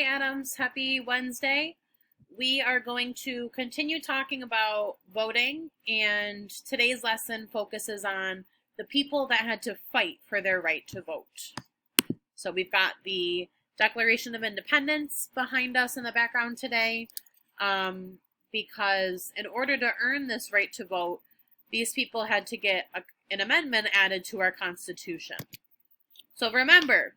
Hi, Adams. Happy Wednesday. We are going to continue talking about voting, and today's lesson focuses on the people that had to fight for their right to vote. So we've got the Declaration of Independence behind us in the background today, because in order to earn this right to vote, these people had to get an amendment added to our Constitution. So remember,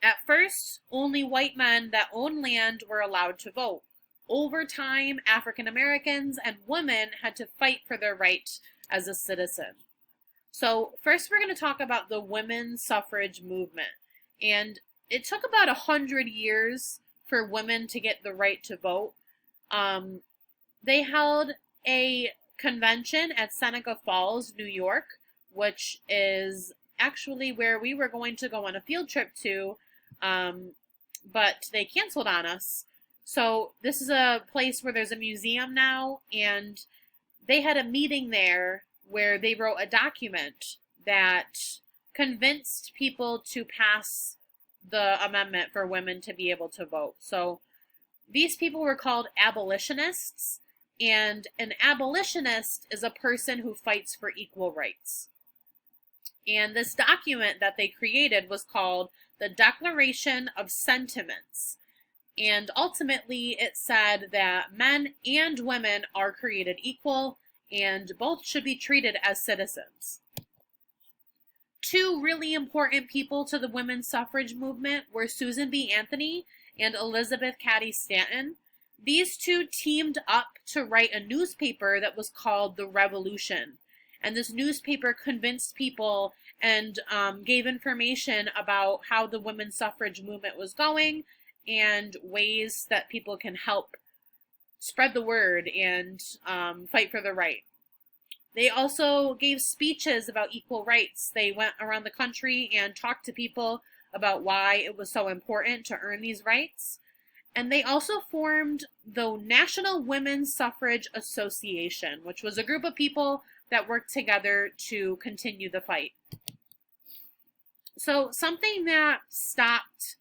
at first, only white men that owned land were allowed to vote. Over time, African Americans and women had to fight for their right as a citizen. So first we're going to talk about the women's suffrage movement. And it took about 100 years for women to get the right to vote. They held a convention at Seneca Falls, New York, which is actually where we were going to go on a field trip to, but they canceled on us. So this is a place where there's a museum now, and they had a meeting there where they wrote a document that convinced people to pass the amendment for women to be able to vote. So these people were called abolitionists, and an abolitionist is a person who fights for equal rights. And this document that they created was called the Declaration of Sentiments. And ultimately it said that men and women are created equal and both should be treated as citizens. Two really important people to the women's suffrage movement were Susan B. Anthony and Elizabeth Cady Stanton. These two teamed up to write a newspaper that was called The Revolution. And this newspaper convinced people and gave information about how the women's suffrage movement was going and ways that people can help spread the word and fight for the right. They also gave speeches about equal rights. They went around the country and talked to people about why it was so important to earn these rights. And they also formed the National Women's Suffrage Association, which was a group of people that worked together to continue the fight. So something that stopped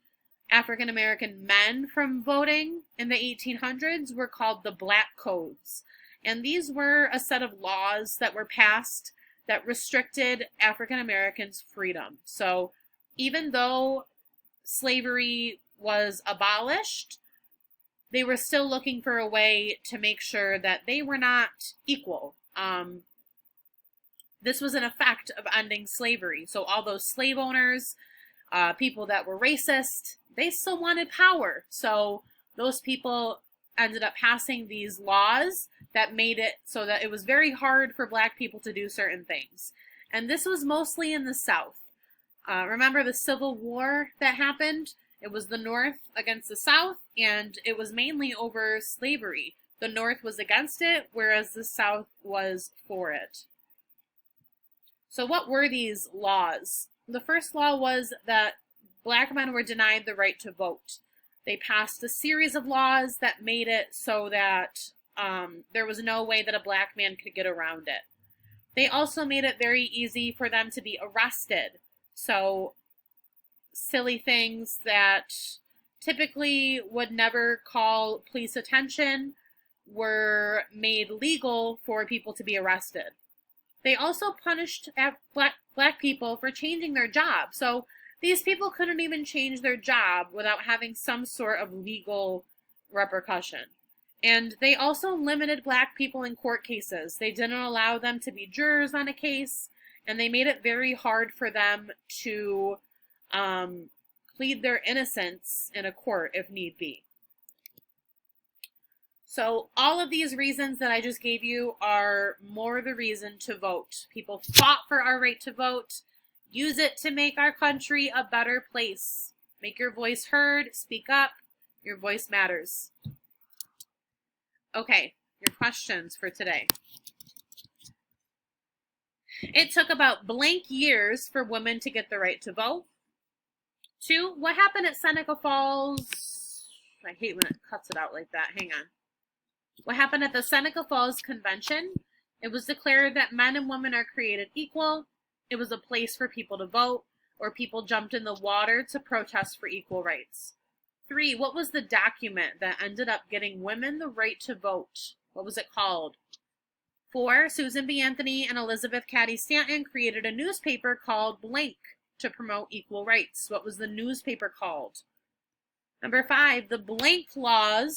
African American men from voting in the 1800s were called the Black Codes. And these were a set of laws that were passed that restricted African Americans' freedom. So even though slavery was abolished, they were still looking for a way to make sure that they were not equal. This was an effect of ending slavery. So all those slave owners, people that were racist, they still wanted power. So those people ended up passing these laws that made it so that it was very hard for Black people to do certain things. And this was mostly in the South. Remember the Civil War that happened? It was the North against the South, and it was mainly over slavery. The North was against it, whereas the South was for it. So what were these laws? The first law was that Black men were denied the right to vote. They passed a series of laws that made it so that there was no way that a Black man could get around it. They also made it very easy for them to be arrested. So silly things that typically would never call police attention were made legal for people to be arrested. They also punished black people for changing their job. So these people couldn't even change their job without having some sort of legal repercussion. And they also limited Black people in court cases. They didn't allow them to be jurors on a case, and they made it very hard for them to plead their innocence in a court if need be. So all of these reasons that I just gave you are more the reason to vote. People fought for our right to vote. Use it to make our country a better place. Make your voice heard. Speak up. Your voice matters. Okay, your questions for today. It took about blank years for women to get the right to vote. 2, what happened at Seneca Falls? I hate when it cuts it out like that. Hang on. What happened at the Seneca Falls Convention? It was declared that men and women are created equal. It was a place for people to vote, or people jumped in the water to protest for equal rights. 3, what was the document that ended up getting women the right to vote? What was it called? 4, Susan B. Anthony and Elizabeth Cady Stanton created a newspaper called Blank to promote equal rights. What was the newspaper called? Number 5, the Blank were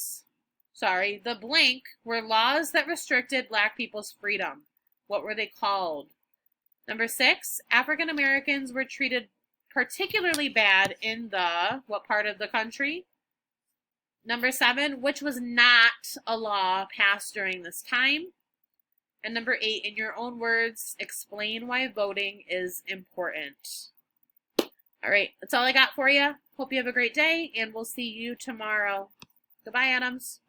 laws that restricted Black people's freedom. What were they called? Number 6, African Americans were treated particularly bad in what part of the country? Number 7, which was not a law passed during this time? And number 8, in your own words, explain why voting is important. All right, that's all I got for you. Hope you have a great day, and we'll see you tomorrow. Goodbye, Adams.